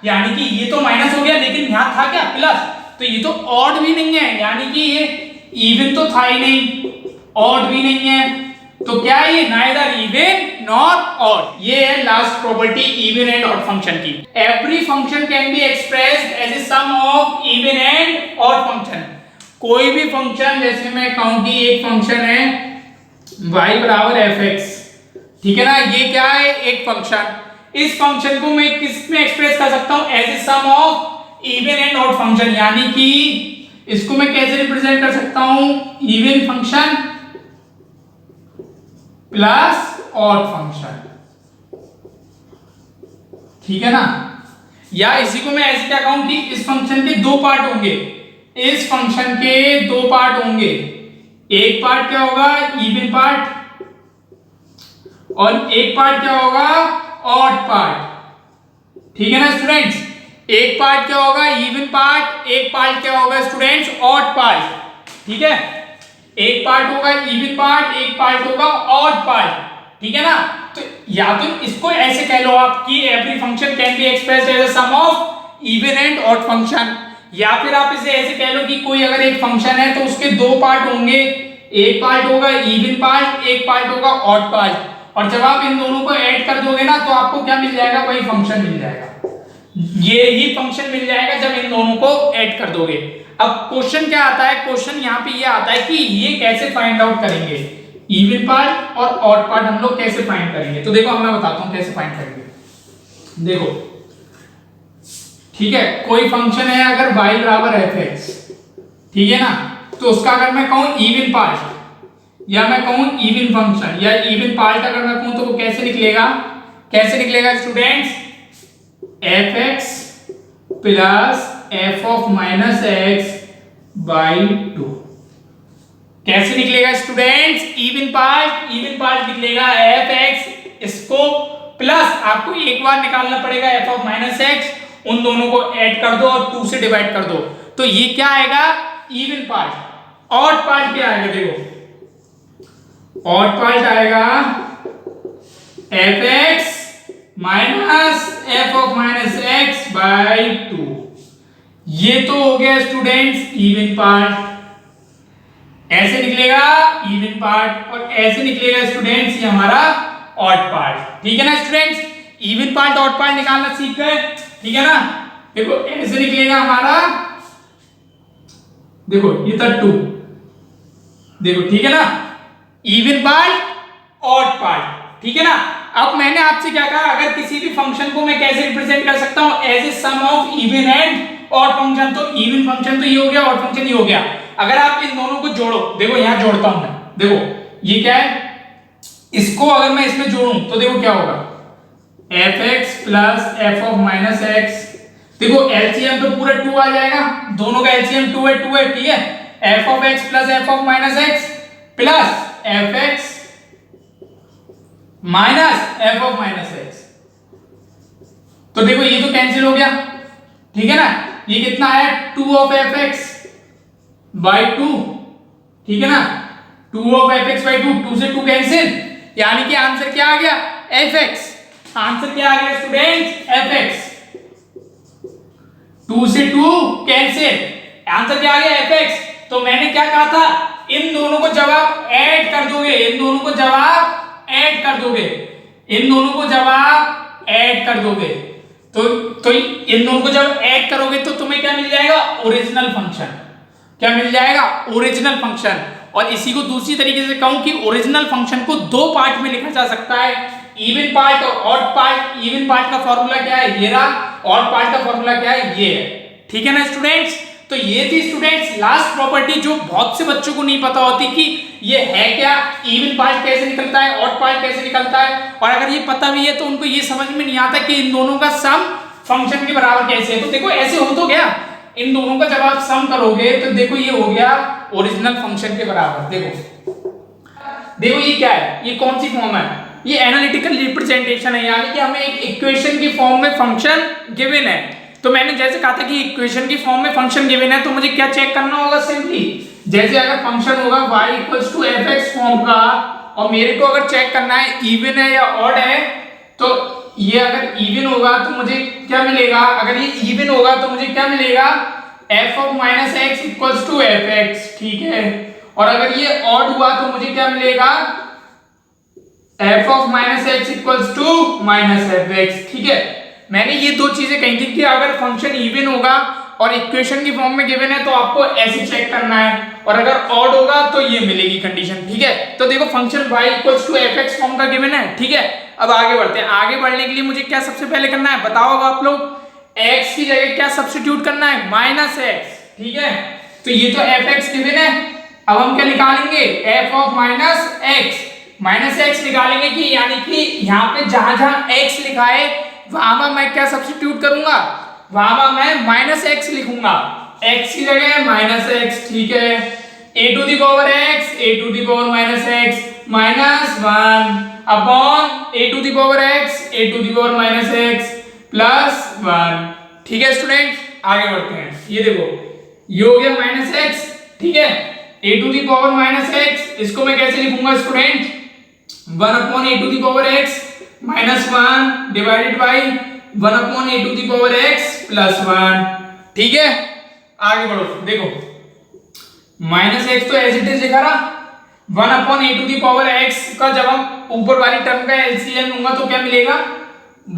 यानी कि ये तो माइनस हो गया लेकिन यहां था क्या प्लस, तो ये तो ऑड भी नहीं है, यानी कि ये इवन तो था ही नहीं, ऑड भी नहीं है, तो क्या ये नाइदर इवन नॉर ऑड। ये है last property even and odd function की। Every function can be expressed as a sum of even and odd function. कोई भी फंक्शन, जैसे मैं कहूं कि एक फंक्शन है y = fx, ठीक है ना, ये क्या है एक फंक्शन, इस फंक्शन को मैं किस में एक्सप्रेस कर सकता हूं as a sum of even and odd function, यानी कि इसको मैं कैसे रिप्रेजेंट कर सकता हूं, even function plus odd function, ठीक है ना। या इसी को मैं ऐसे क्या कहूं कि इस फंक्शन के दो पार्ट होंगे, इस फंक्शन के दो पार्ट होंगे, एक पार्ट क्या होगा इवन पार्ट और एक पार्ट क्या होगा ऑड पार्ट, ठीक है ना स्टूडेंट्स। एक पार्ट क्या होगा इवन पार्ट, एक पार्ट क्या होगा स्टूडेंट्स ऑड पार्ट, ठीक है, एक पार्ट होगा इवन पार्ट, एक पार्ट होगा ऑड पार्ट, ठीक है ना। तो या तो इसको ऐसे कह लो आप कि every function can be expressed as a sum of even and odd function, या फिर आप इसे ऐसे कह लो कि कोई अगर एक फंक्शन है तो उसके दो पार्ट होंगे, एक पार्ट होगा इवन पार्ट, एक पार्ट होगा ऑड पार्ट, और जब आप इन दोनों को ऐड कर दोगे ना तो आपको क्या मिल जाएगा, वही फंक्शन मिल जाएगा, ये ही फंक्शन मिल जाएगा जब इन दोनों को ऐड कर दोगे। अब क्वेश्चन क्या आता है, क्वेश्चन यहाँ पे ये आता है कि ये कैसे फाइंड आउट करेंगे, इवन पार्ट और ऑड पार्ट हम लोग कैसे फाइंड करेंगे। तो देखो मैं बताता हूं कैसे फाइंड करेंगे। देखो ठीक है, कोई फंक्शन है अगर y बराबर fx, ठीक है ना, तो उसका अगर मैं कहूं इवन पार्ट या मैं कहूं इवन फंक्शन या इवन पार्ट अगर मैं कहूं तो वो कैसे निकलेगा, कैसे निकलेगा students, fx plus f of minus x by 2। कैसे निकलेगा स्टूडेंट्स, इवन पार्ट निकलेगा fx, इसको प्लस आपको एक बार निकालना पड़ेगा f ऑफ माइनस x, उन दोनों को ऐड कर दो और 2 से डिवाइड कर दो, तो ये क्या आएगा इवन पार्ट। ऑड पार्ट क्या आएगा, देखो ऑड पार्ट आएगा fx minus f of minus x by 2। ये तो हो गया स्टूडेंट्स इवन पार्ट, ऐसे निकलेगा इवन पार्ट और ऐसे निकलेगा स्टूडेंट्स ये हमारा ऑड पार्ट। ठीक है ना students, even part odd part निकालना सीख गए, ठीक है ना। देखो ऐसे निकलेगा हमारा, देखो ये था 2, देखो ठीक है ना, इवन पार्ट ऑड पार्ट, ठीक है ना। अब मैंने आपसे क्या कहा, अगर किसी भी फंक्शन को मैं कैसे रिप्रेजेंट कर सकता हूं, as a sum of even and odd function. तो इवन फंक्शन तो ये हो गया, ऑड फंक्शन ये हो गया। अगर आप इन दोनों को जोड़ो, देखो यहां जोड़ता हूं मैं, देखो ये क्या है, इसको अगर मैं इसमें जोड़ूं तो देखो क्या होगा, fx plus f of minus x, देखो एलसीएम तो पूरा 2 आ जाएगा, दोनों का एलसीएम 2 है, ठीक है, f of x plus f of minus x plus fx minus f of minus x। तो देखो ये तो कैंसिल हो गया, ठीक है ना, ये कितना है 2 ऑफ fx बाई 2, ठीक है ना, 2 ऑफ fx बाई 2, 2 से 2 कैंसिल, यानी कि आंसर क्या आ गया fx। आंसर क्या आ गया स्टूडेंट्स fx, 2 से 2 कैंसिल, आंसर क्या आ गया fx। तो मैंने क्या कहा था, इन दोनों को जब आप ऐड कर दोगे, इन दोनों को जब आप ऐड कर दोगे, इन दोनों को जब आप ऐड कर दोगे तो इन दोनों को जब ऐड करोगे तो तुम्हें क्या मिल जाएगा, ओरिजिनल फंक्शन। क्या मिल जाएगा, ओरिजिनल फंक्शन। और इसी को दूसरी तरीके से कहूं कि ओरिजिनल फंक्शन को दो पार्ट में लिखा जा सकता है, इवन पार्ट और ऑड पार्ट। इवन पार्ट का फॉर्मूला क्या है, ये रहा, ऑड पार्ट का फॉर्मूला क्या है, ये है। ठीक है ना स्टूडेंट्स, तो ये थी स्टूडेंट्स लास्ट प्रॉपर्टी जो बहुत से बच्चों को नहीं पता होती कि ये है क्या, इवन पार्ट कैसे निकलता है, ऑड पार्ट कैसे निकलता है। और अगर ये पता भी है तो उनको ये समझ में नहीं आता कि इन दोनों का सम फंक्शन के बराबर कैसे है। तो देखो ऐसे हो तो गया, इन दोनों का जब आप सम करोगे तो देखो ये हो गया ओरिजिनल फंक्शन के बराबर। देखो ये क्या है, ये कौन सी फॉर्म है, ये एनालिटिकल रिप्रेजेंटेशन है, यानी कि हमें एक इक्वेशन की फॉर्म में फंक्शन गिवन है। तो मैंने जैसे कहा था कि इक्वेशन की फॉर्म में फंक्शन गिवन है, तो मुझे क्या चेक करना होगा, सिंपली जैसे अगर फंक्शन होगा y equals to fx form का, और मेरे को अगर चेक करना है इवन है या ऑड है, तो ये अगर इवन होगा तो मुझे क्या मिलेगा, अगर ये इवन होगा तो मुझे क्या मिलेगा, f of minus x equals to fx, ठीक है। और अगर ये ऑड हुआ तो मुझे क्या मिलेगा, f of minus x equals to minus fx, ठीक है। मैंने ये दो चीजें कही थी कि अगर फंक्शन इवन होगा और इक्वेशन की फॉर्म में गिवन है तो आपको ऐसे चेक करना है, और अगर ऑड होगा तो ये मिलेगी कंडीशन, ठीक है। तो देखो function y equals to fx form का गिवन है, ठीक है। अब आगे बढ़ते हैं, आगे बढ़ने के लिए मुझे क्या सबसे पहले करना है, बताओ अब आप लोग, x की जगह क्या सब्स्टिट्यूट करना है, माइनस x, ठीक है। तो ये तो fx गिवन है, अब हम क्या निकालेंगे, f ऑफ माइनस x निकालेंगे, कि यानी कि यहाँ पे जहां जहां x लिखा है वहां मैं क्या सब्स्टिट्यूट करूंगा, वहां मैं माइनस x लिखूंगा, x की जगह माइनस x, ठीक है। a to the power minus x minus 1 upon a to the power minus x plus 1, ठीक है स्टूडेंट। आगे बढ़ते हैं, ये देखो ये हो गया माइनस x, ठीक है, a to the power minus x, इसको मैं कैसे लिखूंगा student, 1 upon a to the power x minus 1 divided by 1 upon a to the power x plus 1, ठीक है। आगे बढ़ो, देखो माइनस एक्स तो एज इट इज लिखा रहा, 1 upon a to the power x का जब हम ऊपर वाली टर्म का एलसीएम लूंगा तो क्या मिलेगा,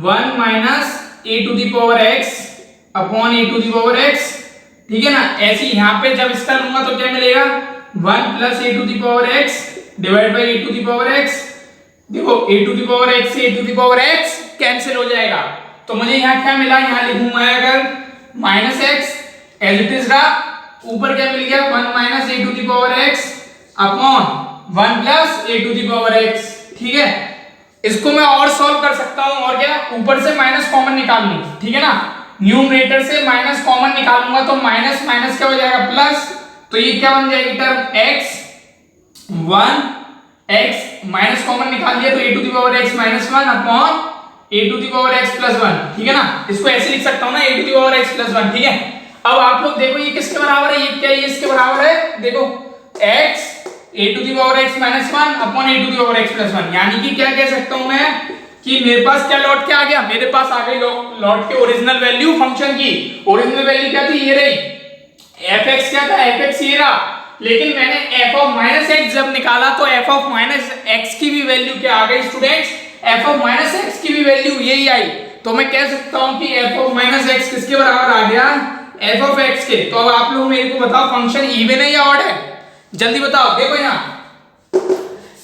1 minus a to the power x upon a to the power x, ठीक है ना। ऐसे यहाँ पे जब इसका लूंगा तो क्या मिलेगा, 1 plus a to the power X divide by a to the power X. देखो a to the power X से a to the power X cancel हो जाएगा, तो मुझे यहाँ क्या मिला, यहाँ लिखूंगा अगर minus x as it is रहा, ऊपर क्या मिल गया 1 minus a to the power x upon 1 plus a to the power x, ठीक है। इसको मैं और सॉल्व कर सकता हूं, और क्या, ऊपर से माइनस कॉमन निकाल लूं, ठीक है ना। न्यूमरेटर से माइनस कॉमन निकालूंगा तो माइनस माइनस क्या हो जाएगा प्लस, तो ये क्या बन जाएगी term x 1 x minus common निकाल लिया तो a to the power x minus 1 upon a to the power x plus 1, ठीक है ना। इसको ऐसे लिख सकता हूं ना, a to the power x plus 1, ठीक है। अब आप लोग देखो ये किसके बराबर है, ये क्या है, इसके बराबर है, देखो x a to the power x minus 1 upon a to the power x plus 1, यानी कि क्या कह सकता हूं मैं कि मेरे पास क्या लौट के आ गया, मेरे पास आ गई लौट के ओरिजिनल वैल्यू फंक्शन की। ओरिजिनल वैल्यू क्या थी, ये रही, fx क्या था, fx ये रहा, लेकिन मैंने f ऑफ माइनस एक्स जब निकाला तो f ऑफ माइनस एक्स की भी वैल्यू क्या आ गई students, f of minus x की भी वैल्यू यही आई, तो मैं कह सकता हूं कि f ऑफ माइनस एक्स किसके बराबर आ गया, f ऑफ x के। तो अब आप लोग मेरे को बताओ फंक्शन इवन है या ऑड है, जल्दी बताओ। देखो यहाँ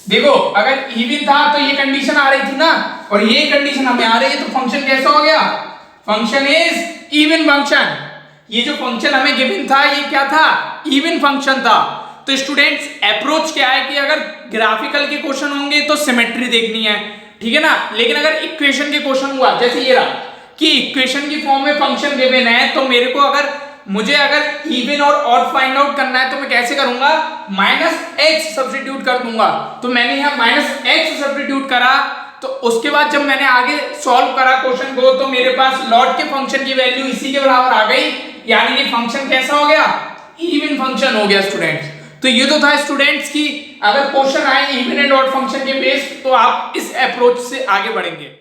देखो, अगर इवन था तो ये कंडीशन आ रही थी ना, और ये कंडीशन हमें आ रही है, तो फंक्शन कैसा हो गया, फंक्शन इज इवन फंक्शन। ये जो फंक्शन हमें गिवन था ये क्या था, इवन फंक्शन था। तो स्टूडेंट्स अप्रोच क्या है कि अगर ग्राफिकल के क्वेश्चन होंगे तो सिमेट्री देखनी है, ठीक है ना। लेकिन अगर इक्वेशन के क्वेश्चन हुआ, जैसे ये रहा कि इक्वेशन की फॉर्म में फंक्शन गिवन है, तो मेरे को मुझे अगर इवन और ऑड फाइंड आउट करना है तो मैं कैसे करूंगा, माइनस एक्स सब्स्टिट्यूट कर दूंगा। तो मैंने यहाँ माइनस एक्स सब्स्टिट्यूट करा, तो उसके बाद जब मैंने आगे सॉल्व करा क्वेश्चन को, तो मेरे पास लॉट के फंक्शन की वैल्यू इसी के बराबर आ गई, यानी कि फंक्शन कैसा हो गया, इवन फंक्शन हो गया स्टूडेंट्स। तो ये तो था स्टूडेंट्स की अगर क्वेश्चन आए इवन एंड ऑड फंक्शन के बेस, तो आप इस अप्रोच से आगे बढ़ेंगे।